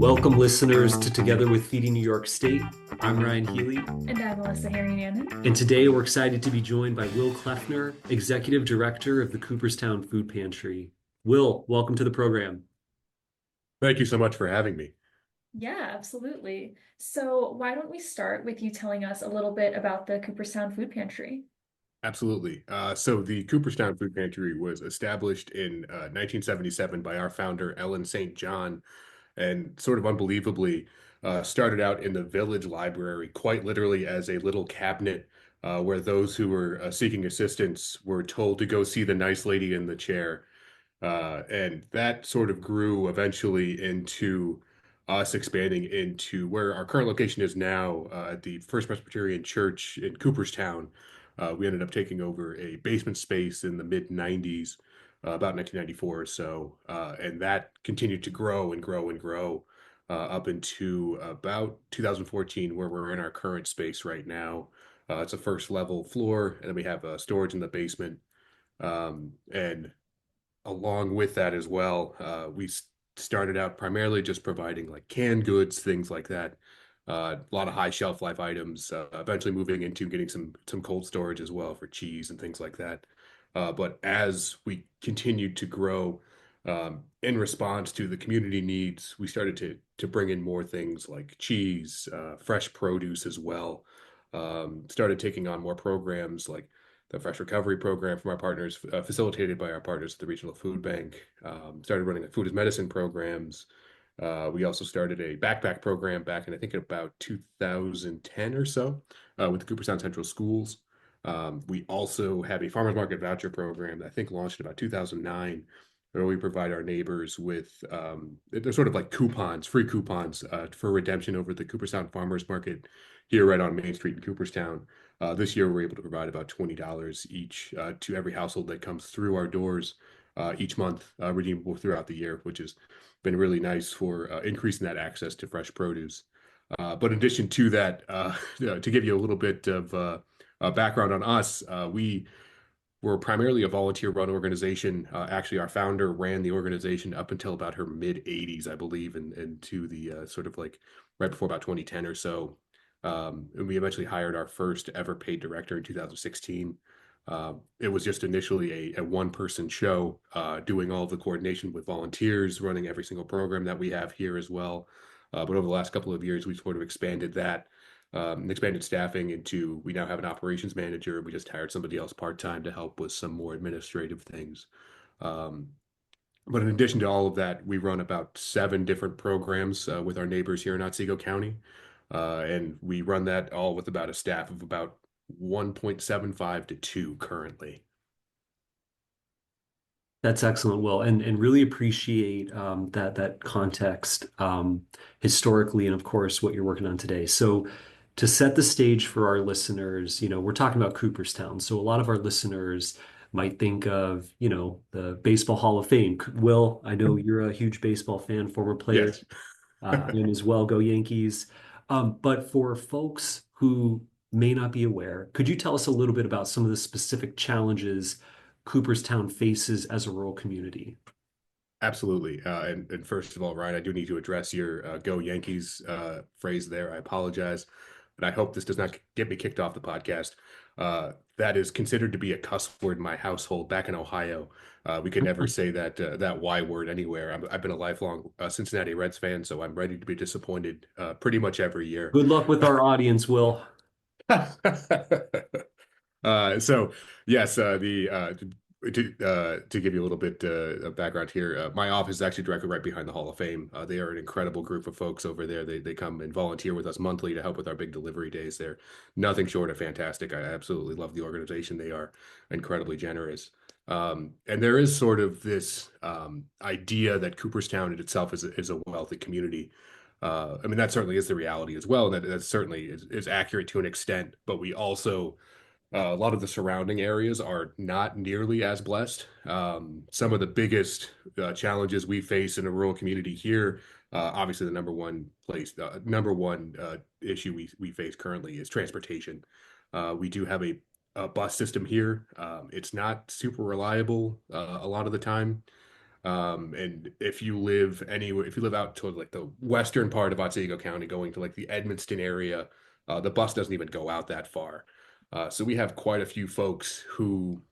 Welcome, listeners, to Together with Feeding New York State. I'm Ryan Healy, And I'm Melissa Harrington. and today we're excited to be joined by Will Kleffner, Executive Director of the Cooperstown Food Pantry. Will, welcome to the program. Thank you so much for having me. Yeah, absolutely. So why don't we start with you telling us a little bit about the Cooperstown Food Pantry? Absolutely. So the Cooperstown Food Pantry was established in 1977 by our founder, Ellen St. John, and sort of unbelievably started out in the village library, quite literally as a little cabinet where those who were seeking assistance were told to go see the nice lady in the chair. And that sort of grew eventually into us expanding into where our current location is now at the First Presbyterian Church in Cooperstown. We ended up taking over a basement space in the mid 90s, about 1994 or so. And that continued to grow and grow and grow up into about 2014, where we're in our current space right now. It's a first level floor, and then we have storage in the basement. And along with that as well, we started out primarily just providing like canned goods, things like that. A lot of high shelf life items. Eventually moving into getting some cold storage as well for cheese and things like that. But as we continued to grow, in response to the community needs, we started to bring in more things like cheese, fresh produce as well. Started taking on more programs like the Fresh Recovery Program from our partners, facilitated by our partners at the Regional Food Bank. Started running food as medicine programs. We also started a backpack program back in, I think, about 2010 or so with the Cooperstown Central Schools. We also have a farmers market voucher program that I think launched in about 2009, where we provide our neighbors with, they're sort of like coupons, free coupons for redemption over at the Cooperstown Farmers Market here right on Main Street in Cooperstown. This year, we're able to provide about $20 each to every household that comes through our doors each month, redeemable throughout the year, which has been really nice for increasing that access to fresh produce. But in addition to that, to give you a little bit of background on us, we were primarily a volunteer-run organization. Actually, our founder ran the organization up until about her mid 80s, I believe, and to the sort of like right before about 2010 or so. And we eventually hired our first ever paid director in 2016. It was just initially a one-person show, doing all of the coordination with volunteers, running every single program that we have here as well. But over the last couple of years, we've sort of expanded that, expanded staffing into, we now have an operations manager. We just hired somebody else part-time to help with some more administrative things. Um, but in addition to all of that, we run about 7 different programs with our neighbors here in Otsego County. And we run that all with about a staff of about 1.75 to 2 currently. That's excellent, Will, and really appreciate that context historically, and of course what you're working on today. So, to set the stage for our listeners, we're talking about Cooperstown. So a lot of our listeners might think of, the Baseball Hall of Fame. Will, I know you're a huge baseball fan, former player, Yes. and as well, go Yankees. But for folks who may not be aware, could you tell us a little bit about some of the specific challenges Cooperstown faces as a rural community? Absolutely. And first of all, Ryan, I do need to address your "Go Yankees" phrase there. I apologize, but I hope this does not get me kicked off the podcast. That is considered to be a cuss word in my household back in Ohio. We could never say that Y word anywhere. I've been a lifelong Cincinnati Reds fan, so I'm ready to be disappointed pretty much every year. Good luck with our audience, Will. So yes, the to give you a little bit of background here, my office is actually directly right behind the Hall of Fame. They are an incredible group of folks over there. They come and volunteer with us monthly to help with our big delivery days. They're nothing short of fantastic. I absolutely love the organization. They are incredibly generous. And there is sort of this idea that Cooperstown in itself is a wealthy community. I mean, that certainly is the reality as well, and that certainly is accurate to an extent. But we also, a lot of the surrounding areas are not nearly as blessed. Some of the biggest challenges we face in a rural community here, obviously the number one issue we face currently is transportation. We do have a bus system here. It's not super reliable a lot of the time. And if you live anywhere, if you live out toward like the western part of Otsego County, going to like the Edmonston area, the bus doesn't even go out that far. So we have quite a few folks who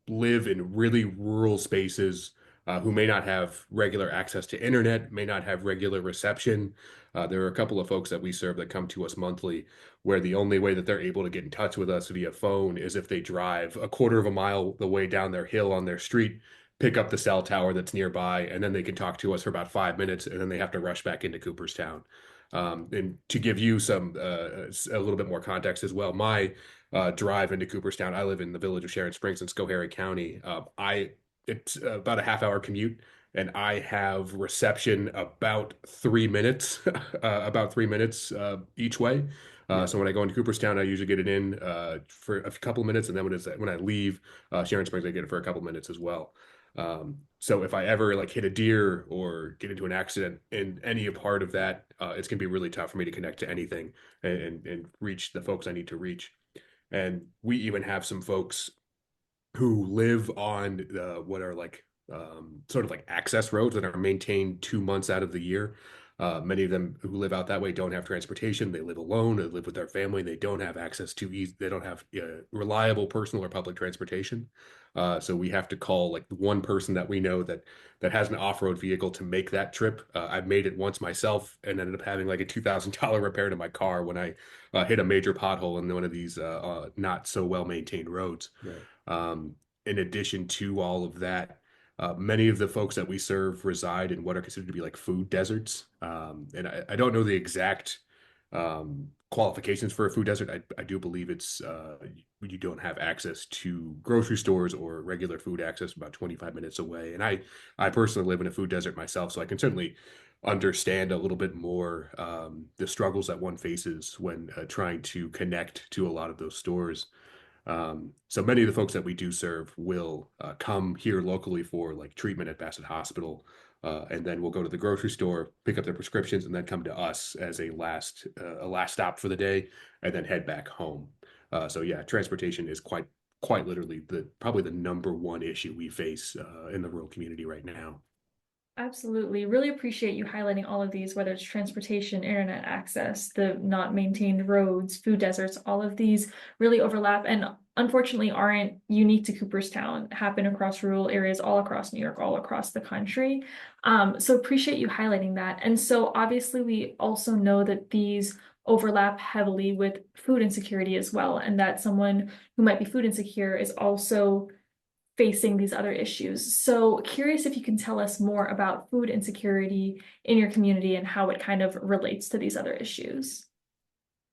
live in really rural spaces, who may not have regular access to internet, may not have regular reception. There are a couple of folks that we serve that come to us monthly, where the only way that they're able to get in touch with us via phone is if they drive a quarter of a mile the way down their hill on their street, pick up the cell tower that's nearby, and then they can talk to us for about 5 minutes, and then they have to rush back into Cooperstown. And to give you a little bit more context as well, my drive into Cooperstown, I live in the village of Sharon Springs in Schoharie County. It's about a half hour commute, and I have reception about 3 minutes, about 3 minutes each way. Yeah. So when I go into Cooperstown, I usually get it in for a couple minutes, and then when I leave Sharon Springs, I get it for a couple minutes as well. So if I ever like hit a deer or get into an accident in any part of that, it's gonna be really tough for me to connect to anything and reach the folks I need to reach. And we even have some folks who live on what are like sort of like access roads that are maintained 2 months out of the year. Many of them who live out that way don't have transportation. They live alone. They live with their family. They don't have access to easy. They don't have reliable personal or public transportation. So we have to call like the one person that we know that has an off-road vehicle to make that trip. I've made it once myself and ended up having like a $2,000 repair to my car when I hit a major pothole in one of these not so well maintained roads. Right. Um, in addition to all of that, many of the folks that we serve reside in what are considered to be like food deserts. And I don't know the exact qualifications for a food desert. I do believe it's you don't have access to grocery stores or regular food access about 25 minutes away. And I personally live in a food desert myself, so I can certainly understand a little bit more the struggles that one faces when trying to connect to a lot of those stores. So many of the folks that we do serve will come here locally for like treatment at Bassett Hospital, and then we'll go to the grocery store, pick up their prescriptions, and then come to us as a last stop for the day, and then head back home. So yeah, transportation is quite literally probably the number one issue we face in the rural community right now. Absolutely. Really appreciate you highlighting all of these, whether it's transportation, internet access, the not maintained roads, food deserts, all of these really overlap and unfortunately aren't unique to Cooperstown, happen across rural areas all across New York, all across the country. So appreciate you highlighting that. And so obviously we also know that these overlap heavily with food insecurity as well, and that someone who might be food insecure is also facing these other issues. So curious if you can tell us more about food insecurity in your community and how it kind of relates to these other issues.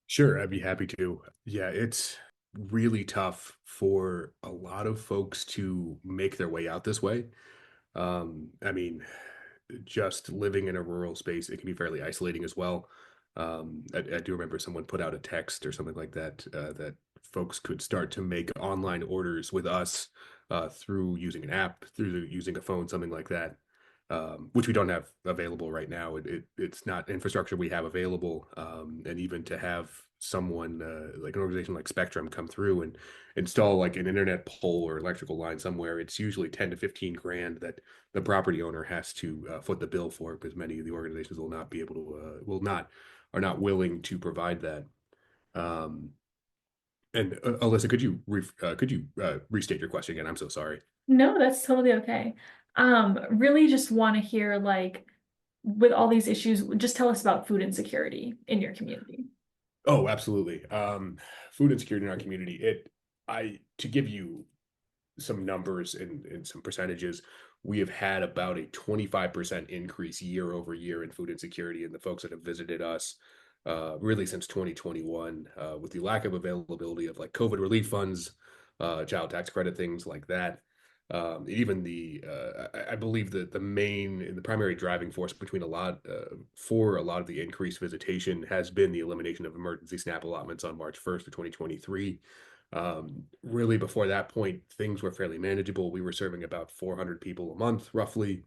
Sure, I'd be happy to. Yeah, it's really tough for a lot of folks to make their way out this way. I mean, just living in a rural space, it can be fairly isolating as well. I do remember someone put out a text or something like that, that folks could start to make online orders with us through using an app, using a phone, something like that, which we don't have available right now. It's not infrastructure we have available, and even to have someone like an organization like Spectrum come through and install like an internet pole or electrical line somewhere, it's usually 10 to 15 grand that the property owner has to foot the bill for, because many of the organizations will not be able to are not willing to provide that. Um, and Alyssa, could you restate your question again? I'm so sorry. No, that's totally okay. Really just want to hear like with all these issues, just tell us about food insecurity in your community. Oh, absolutely. Food insecurity in our community. To give you some numbers and some percentages, we have had about a 25% increase year over year in food insecurity and the folks that have visited us really since 2021, with the lack of availability of like COVID relief funds, child tax credit, things like that. Even I believe that the primary driving force for a lot of the increased visitation has been the elimination of emergency SNAP allotments on March 1st of 2023. Really, before that point, things were fairly manageable. We were serving about 400 people a month, roughly.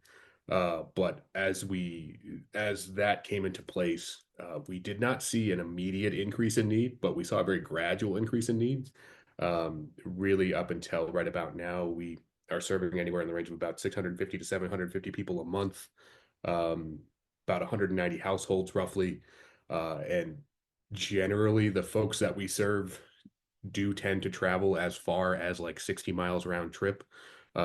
But as that came into place, we did not see an immediate increase in need, but we saw a very gradual increase in needs. Really, up until right about now, are serving anywhere in the range of about 650 to 750 people a month, um, about 190 households roughly. And generally, the folks that we serve do tend to travel as far as like 60 miles round trip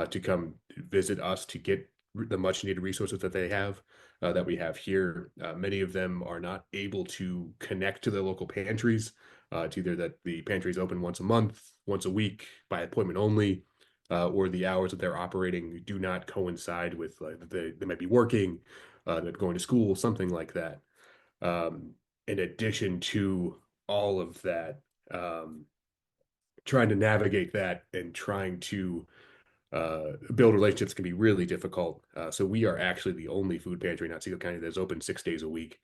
to come visit us to get the much needed resources that they have that we have here. Many of them are not able to connect to their local pantries. It's either that the pantry is open once a month, once a week, by appointment only, or the hours that they're operating do not coincide with they might be working, they're going to school, something like that. Um, in addition to all of that, um, trying to navigate that and trying to build relationships can be really difficult. So we are actually the only food pantry in Otsego County that's open 6 days a week.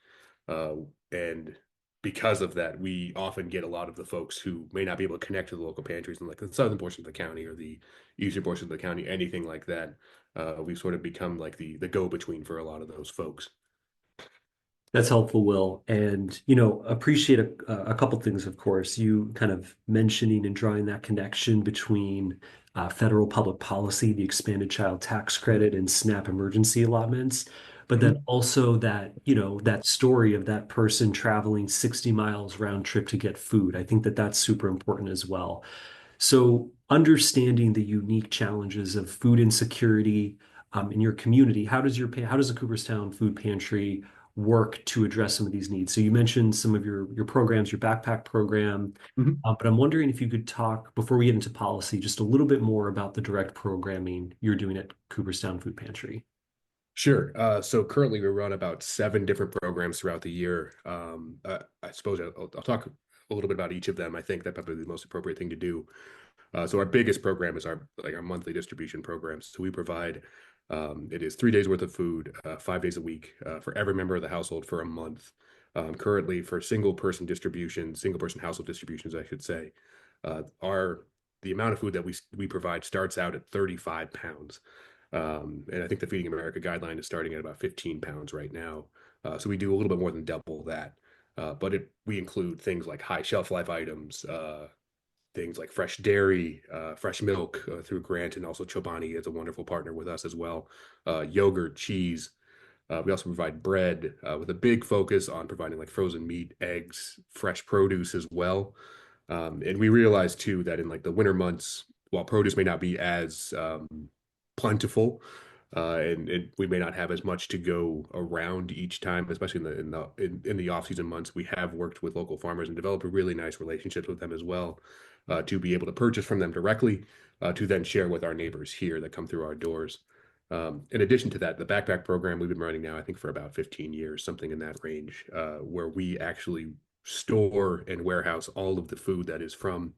Uh, and because of that, we often get a lot of the folks who may not be able to connect to the local pantries in like the southern portion of the county or the eastern portion of the county, anything like that. We've sort of become like the go-between for a lot of those folks. That's helpful, Will. And, appreciate a couple things, of course. You kind of mentioning and drawing that connection between federal public policy, the expanded child tax credit, and SNAP emergency allotments. But then Mhm. also that, that story of that person traveling 60 miles round trip to get food. I think that that's super important as well. So, understanding the unique challenges of food insecurity in your community, how does the Cooperstown Food Pantry work to address some of these needs? So, you mentioned some of your programs, your backpack program, Mhm. but I'm wondering if you could talk before we get into policy, just a little bit more about the direct programming you're doing at Cooperstown Food Pantry. Sure. So currently we run about 7 different programs throughout the year. I suppose I'll talk a little bit about each of them. I think that's probably the most appropriate thing to do. So our biggest program is our monthly distribution programs. So we provide it is 3 days worth of food, 5 days a week for every member of the household for a month. Currently, for single person household distributions, I should say, our the amount of food that we provide starts out at 35 pounds. And I think the Feeding America guideline is starting at about 15 pounds right now. So we do a little bit more than double that. But we include things like high shelf life items, things like fresh dairy, fresh milk through Grant, and also Chobani is a wonderful partner with us as well. Yogurt, cheese. We also provide bread with a big focus on providing like frozen meat, eggs, fresh produce as well. And we realize too that in like the winter months, while produce may not be as plentiful, and we may not have as much to go around each time, especially in the off season months. We have worked with local farmers and developed a really nice relationships with them as well, to be able to purchase from them directly, to then share with our neighbors here that come through our doors. In addition to that, the backpack program we've been running now, I think for about 15 years, something in that range, where we actually store and warehouse all of the food that is from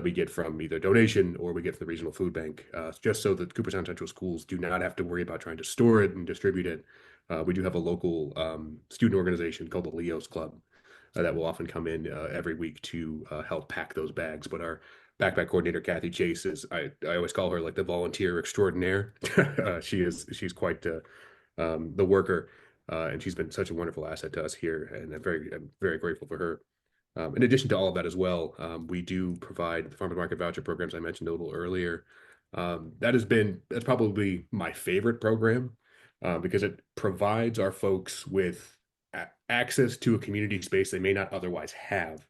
we get from either donation or we get from the regional food bank, just so that Cooperstown Central Schools do not have to worry about trying to store it and distribute it. We do have a local student organization called the Leos Club that will often come in every week to help pack those bags. But our backpack coordinator, Kathy Chase, I always call her like the volunteer extraordinaire. She's quite the worker, and she's been such a wonderful asset to us here, and I'm very grateful for her. In addition to all of that as well, we do provide the farmers market voucher programs I mentioned a little earlier. That's probably my favorite program because it provides our folks with access to a community space they may not otherwise have.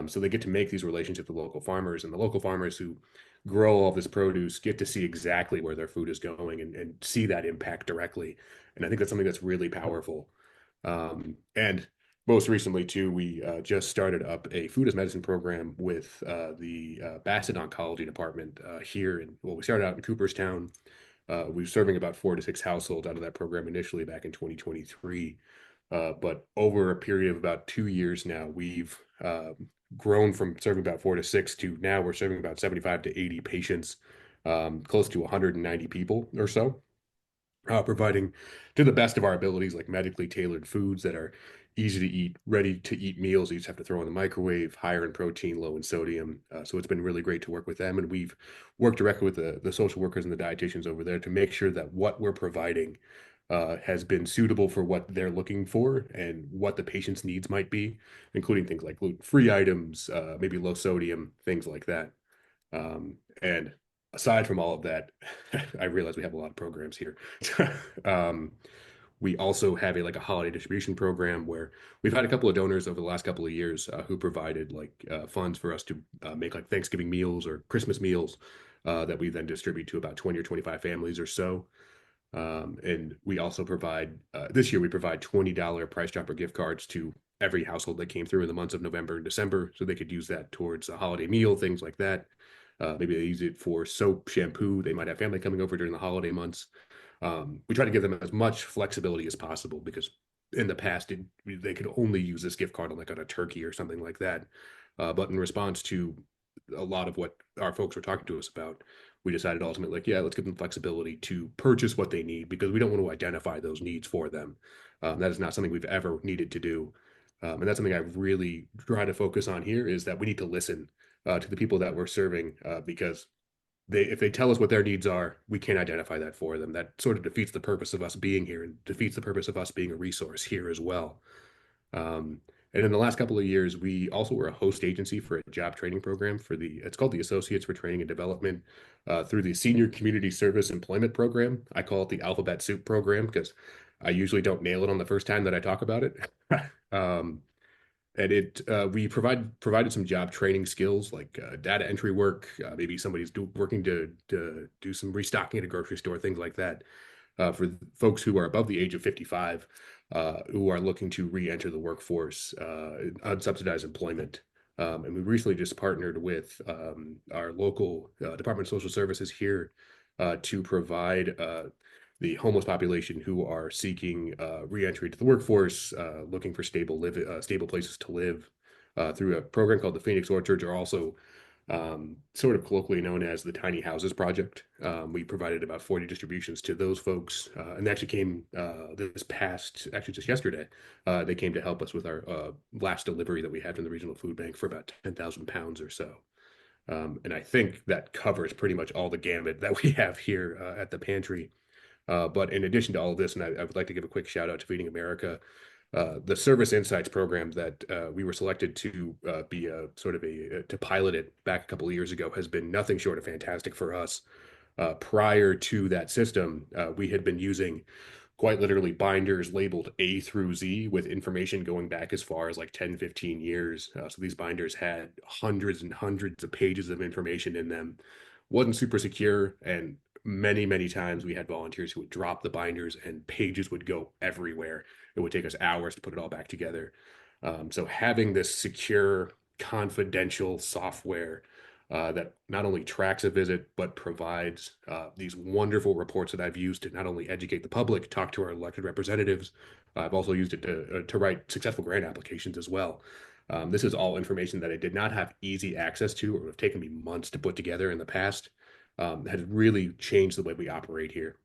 So they get to make these relationships with local farmers, and the local farmers who grow all this produce get to see exactly where their food is going and see that impact directly. And I think that's something that's really powerful. And most recently, too, we just started up a food as medicine program with the Bassett Oncology Department here. We started out in Cooperstown. We were serving about 4 to 6 households out of that program initially back in 2023. But over a period of about 2 years now, we've grown from serving about 4 to 6 to now we're serving about 75 to 80 patients, close to 190 people or so, providing to the best of our abilities, like medically tailored foods that are easy to eat, ready to eat meals you just have to throw in the microwave, higher in protein, low in sodium. So it's been really great to work with them. And we've worked directly with the social workers and the dietitians over there to make sure that what we're providing has been suitable for what they're looking for and what the patient's needs might be, including things like gluten-free items, maybe low sodium, things like that. And aside from all of that, I realize we have a lot of programs here. um, we also have a holiday distribution program where we've had a couple of donors over the last couple of years who provided funds for us to make like Thanksgiving meals or Christmas meals that we then distribute to about 20 or 25 families or so. And we also provide this year we provide $20 Price Chopper gift cards to every household that came through in the months of November and December, so they could use that towards a holiday meal, things like that. Maybe they use it for soap, shampoo. They might have family coming over during the holiday months. We try to give them as much flexibility as possible because in the past they could only use this gift card on on a turkey or something like that. But in response to a lot of what our folks were talking to us about, we decided ultimately, yeah, let's give them flexibility to purchase what they need because we don't want to identify those needs for them. That is not something we've ever needed to do. And that's something I really try to focus on here is that we need to listen to the people that we're serving because if they tell us what their needs are, we can't identify that for them. That sort of defeats the purpose of us being here and defeats the purpose of us being a resource here as well. Um, and in the last couple of years, we also were a host agency for a job training program it's called the Associates for Training and Development through the Senior Community Service Employment Program. I call it the Alphabet Soup program because I usually don't nail it on the first time that I talk about it. um, and we provided some job training skills like data entry work. Maybe somebody's working to do some restocking at a grocery store, things like that for folks who are above the age of 55 who are looking to re-enter the workforce in unsubsidized employment. And we recently just partnered with our local Department of Social Services here to provide the homeless population who are seeking re-entry to the workforce, looking for stable places to live through a program called the Phoenix Orchards, or also sort of colloquially known as the Tiny Houses Project. We provided about 40 distributions to those folks, and they actually came actually just yesterday, they came to help us with our last delivery that we had from the Regional Food Bank for about 10,000 pounds or so. And I think that covers pretty much all the gamut that we have here at the pantry. But in addition to all of this, and I would like to give a quick shout out to Feeding America, the Service Insights program that we were selected to be a sort of to pilot it back a couple of years ago has been nothing short of fantastic for us. Prior to that system, we had been using quite literally binders labeled A through Z with information going back as far as like 10, 15 years. So these binders had hundreds and hundreds of pages of information in them. Wasn't super secure, and many, many times we had volunteers who would drop the binders and pages would go everywhere. It would take us hours to put it all back together. So having this secure, confidential software that not only tracks a visit, but provides these wonderful reports that I've used to not only educate the public, talk to our elected representatives, I've also used it to write successful grant applications as well. This is all information that I did not have easy access to or would have taken me months to put together in the past. Has really changed the way we operate here.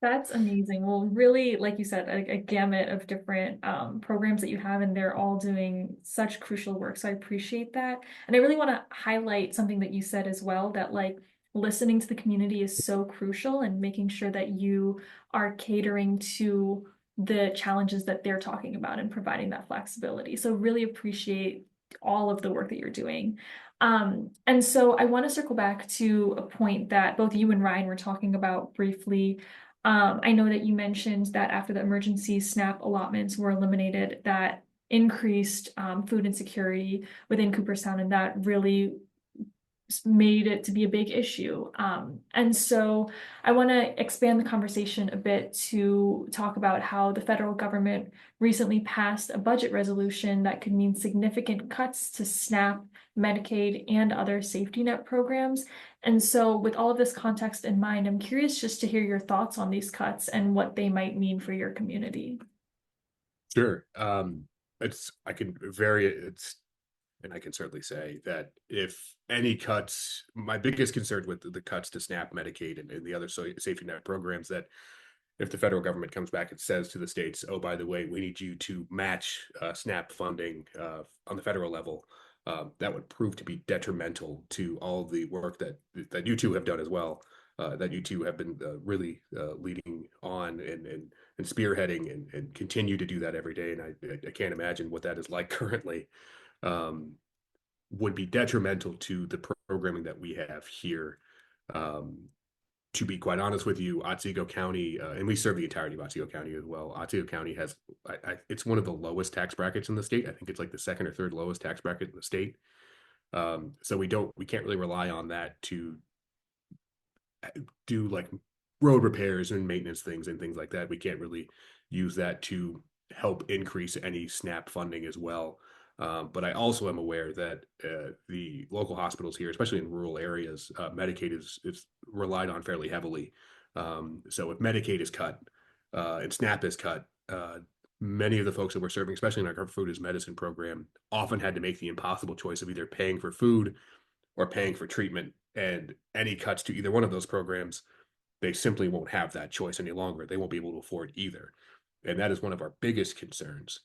That's amazing. Well, really, like you said, a gamut of different programs that you have, and they're all doing such crucial work. So I appreciate that. And I really want to highlight something that you said as well, that like listening to the community is so crucial and making sure that you are catering to the challenges that they're talking about and providing that flexibility. So really appreciate all of the work that you're doing. And so I want to circle back to a point that both you and Ryan were talking about briefly. I know that you mentioned that after the emergency SNAP allotments were eliminated, that increased food insecurity within Cooperstown, and that really made it to be a big issue. And so I want to expand the conversation a bit to talk about how the federal government recently passed a budget resolution that could mean significant cuts to SNAP, Medicaid, and other safety net programs. And so, with all of this context in mind, I'm curious just to hear your thoughts on these cuts and what they might mean for your community. Sure. It's I can vary it's and I can certainly say that if any cuts, my biggest concern with the cuts to SNAP, Medicaid, and the other safety net programs, that if the federal government comes back and says to the states, "Oh, by the way, we need you to match SNAP funding on the federal level," that would prove to be detrimental to all the work that you two have done as well. That you two have been really leading on and spearheading and continue to do that every day. And I can't imagine what that is like currently. Um, would be detrimental to the programming that we have here. Um, to be quite honest with you, Otsego County, and we serve the entirety of Otsego County as well. Otsego County has, it's one of the lowest tax brackets in the state. I think it's like the second or third lowest tax bracket in the state. So we can't really rely on that to do like road repairs and maintenance things and things like that. We can't really use that to help increase any SNAP funding as well. But I also am aware that the local hospitals here, especially in rural areas, Medicaid is relied on fairly heavily. So if Medicaid is cut and SNAP is cut, many of the folks that we're serving, especially in our food is medicine program, often had to make the impossible choice of either paying for food or paying for treatment. And any cuts to either one of those programs, they simply won't have that choice any longer. They won't be able to afford either. And that is one of our biggest concerns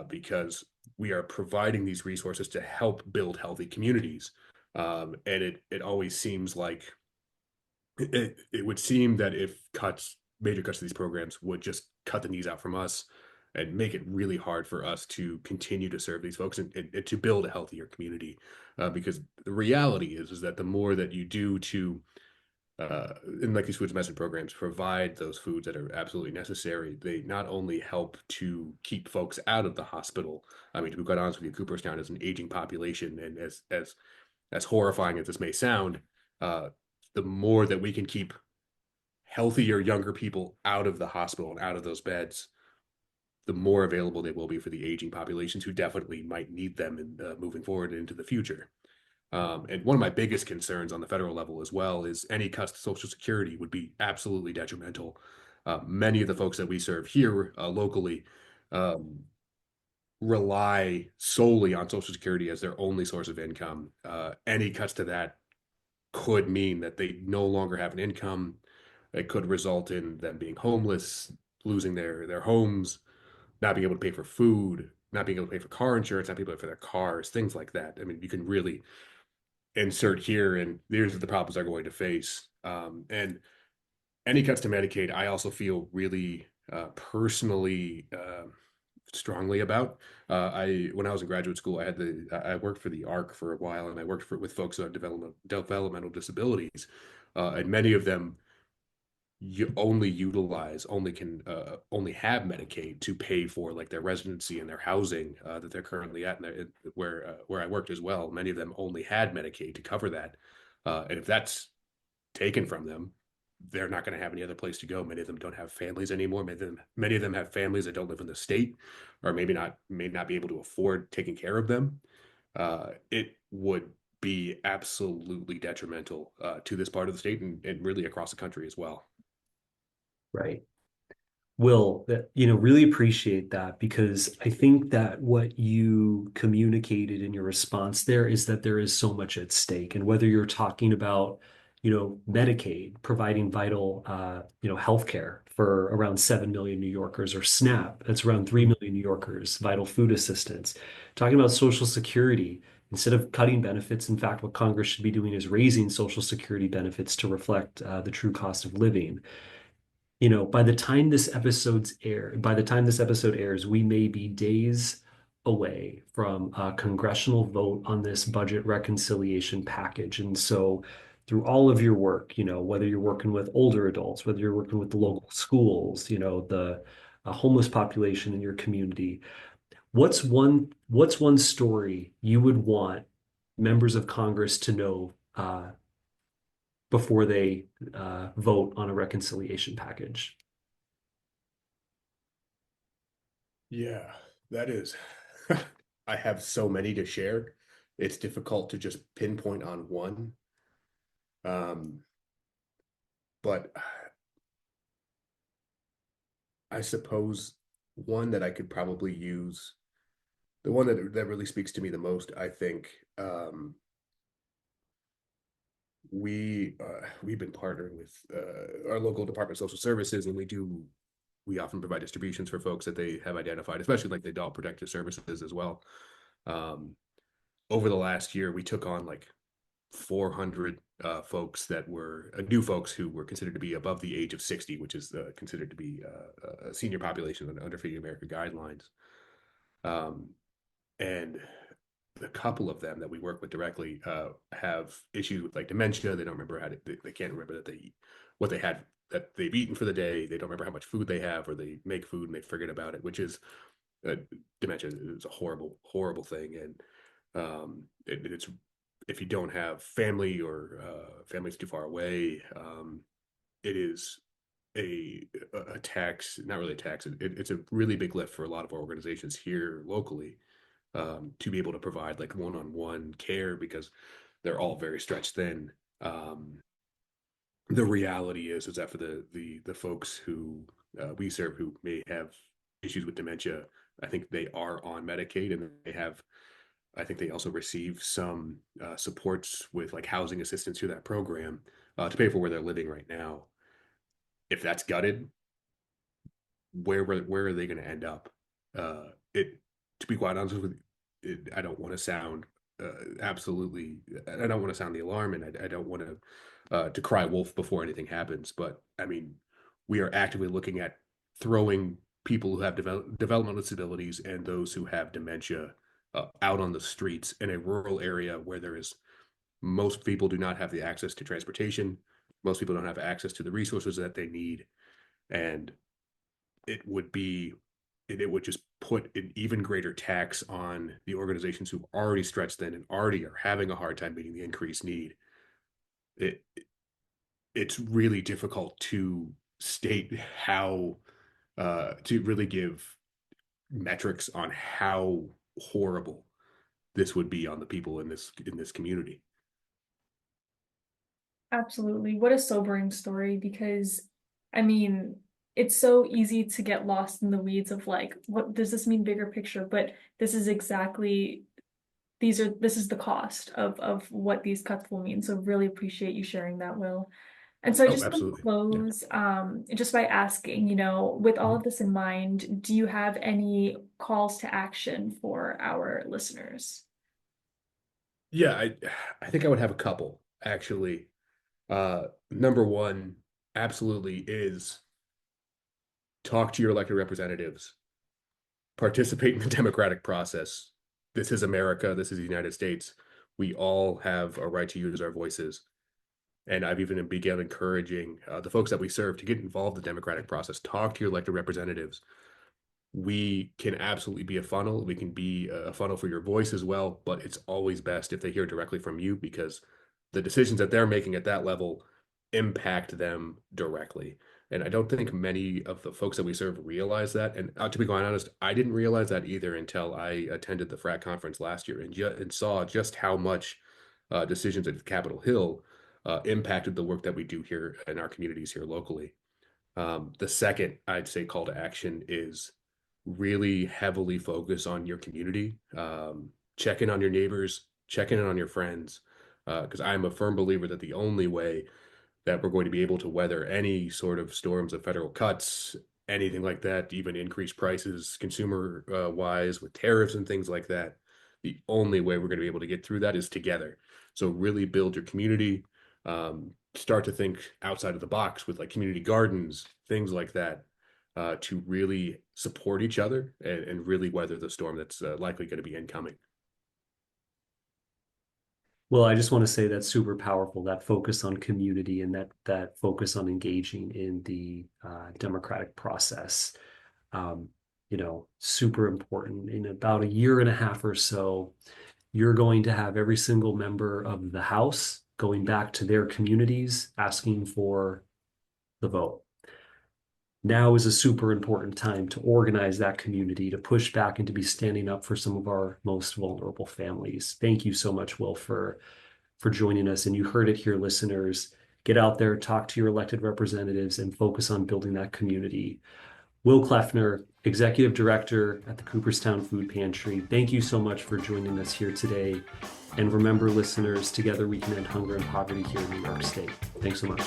because we are providing these resources to help build healthy communities. And it always seems like it would seem that if major cuts to these programs would just cut the knees out from us and make it really hard for us to continue to serve these folks and to build a healthier community. Because the reality is that the more that you do to in like these foods medicine programs provide those foods that are absolutely necessary, they not only help to keep folks out of the hospital. I mean, to be quite honest with you, Cooperstown is an aging population, and as horrifying as this may sound, uh, the more that we can keep healthier younger people out of the hospital and out of those beds, the more available they will be for the aging populations who definitely might need them in moving forward into the future. And one of my biggest concerns on the federal level as well is any cuts to Social Security would be absolutely detrimental. Many of the folks that we serve here locally um, rely solely on Social Security as their only source of income. Any cuts to that could mean that they no longer have an income. It could result in them being homeless, losing their homes, not being able to pay for food, not being able to pay for car insurance, not being able to pay for their cars, things like that. I mean, you can really insert here, and these are the problems they're going to face. And any cuts to Medicaid, I also feel really personally strongly about. When I was in graduate school, I worked for the ARC for a while, and I worked with folks on developmental disabilities, and many of them you only have Medicaid to pay for like their residency and their housing that they're currently at, and where I worked as well. Many of them only had Medicaid to cover that, and if that's taken from them, they're not going to have any other place to go. Many of them don't have families anymore. Many of them have families that don't live in the state, or may not be able to afford taking care of them. It would be absolutely detrimental to this part of the state and really across the country as well. Right. Will, really appreciate that because I think that what you communicated in your response there is that there is so much at stake. And whether you're talking about, Medicaid providing vital, healthcare for around 7 million New Yorkers, or SNAP, that's around 3 million New Yorkers, vital food assistance, talking about Social Security, instead of cutting benefits, in fact, what Congress should be doing is raising Social Security benefits to reflect the true cost of living. By the time this episode airs, we may be days away from a congressional vote on this budget reconciliation package. And so through all of your work, whether you're working with older adults, whether you're working with the local schools, the homeless population in your community, what's one story you would want members of Congress to know before they vote on a reconciliation package? Yeah, that is. I have so many to share. It's difficult to just pinpoint on one. Um, but I suppose one that I could probably use, the one that really speaks to me the most, I think, we've been partnering with our local Department of Social Services, and we often provide distributions for folks that they have identified, especially like the adult protective services as well. Um, Over the last year, we took on like 400 folks that were new folks who were considered to be above the age of 60, which is considered to be a senior population under Feeding America guidelines. Um, and a couple of them that we work with directly have issues with like dementia. They don't remember they can't remember what they had that they've eaten for the day. They don't remember how much food they have, or they make food and they forget about it, which is uh, dementia is a horrible, horrible thing. And it's if you don't have family or family's too far away, it is a tax, not really a tax. It's a really big lift for a lot of our organizations here locally to be able to provide like one-on-one care because they're all very stretched thin. The reality is that for the folks who we serve who may have issues with dementia, I think they are on Medicaid, and I think they also receive some supports with like housing assistance through that program to pay for where they're living right now. If that's gutted, where are they going to end up? It To be quite honest with you, I don't want to sound absolutely. I don't want to sound the alarm, and I don't want to cry wolf before anything happens. But I mean, we are actively looking at throwing people who have developmental disabilities and those who have dementia out on the streets in a rural area where most people do not have the access to transportation. Most people don't have access to the resources that they need, and it would be it would just put an even greater tax on the organizations who are already stretched thin and already are having a hard time meeting the increased need. It it's really difficult to state how to really give metrics on how horrible this would be on the people in this community. Absolutely. What a sobering story, because I mean, it's so easy to get lost in the weeds of like, what does this mean bigger picture? But this is exactly this is the cost of what these cuts will mean. So really appreciate you sharing that, Will. And so I Oh, just want to absolutely. Yeah. close just by asking, with all of this in mind, do you have any calls to action for our listeners? Yeah, I think I would have a couple actually. Number one, absolutely is talk to your elected representatives, participate in the democratic process. This is America. This is the United States. We all have a right to use our voices. And I've even begun encouraging the folks that we serve to get involved in the democratic process. Talk to your elected representatives. We can absolutely be a funnel. We can be a funnel for your voice as well, but it's always best if they hear directly from you because the decisions that they're making at that level impact them directly. And I don't think many of the folks that we serve realize that. And to be quite honest, I didn't realize that either until I attended the frat conference last year and saw just how much decisions at Capitol Hill impacted the work that we do here in our communities here locally. The second, I'd say, call to action is really heavily focus on your community. Check in on your neighbors, check in on your friends, because I'm a firm believer that the only way that we're going to be able to weather any sort of storms of federal cuts, anything like that, even increased prices consumer wise with tariffs and things like that, the only way we're going to be able to get through that is together. So really build your community, start to think outside of the box with like community gardens, things like that, to really support each other and really weather the storm that's likely going to be incoming. Well, I just want to say that's super powerful, that focus on community and that focus on engaging in the democratic process. Um, Super important. In about a year and a half or so, you're going to have every single member of the House going back to their communities asking for the vote. Now is a super important time to organize that community, to push back and to be standing up for some of our most vulnerable families. Thank you so much, Will, for joining us. And you heard it here, listeners. Get out there, talk to your elected representatives, and focus on building that community. Will Kleffner, Executive Director at the Cooperstown Food Pantry, thank you so much for joining us here today. And remember, listeners, together we can end hunger and poverty here in New York State. Thanks so much.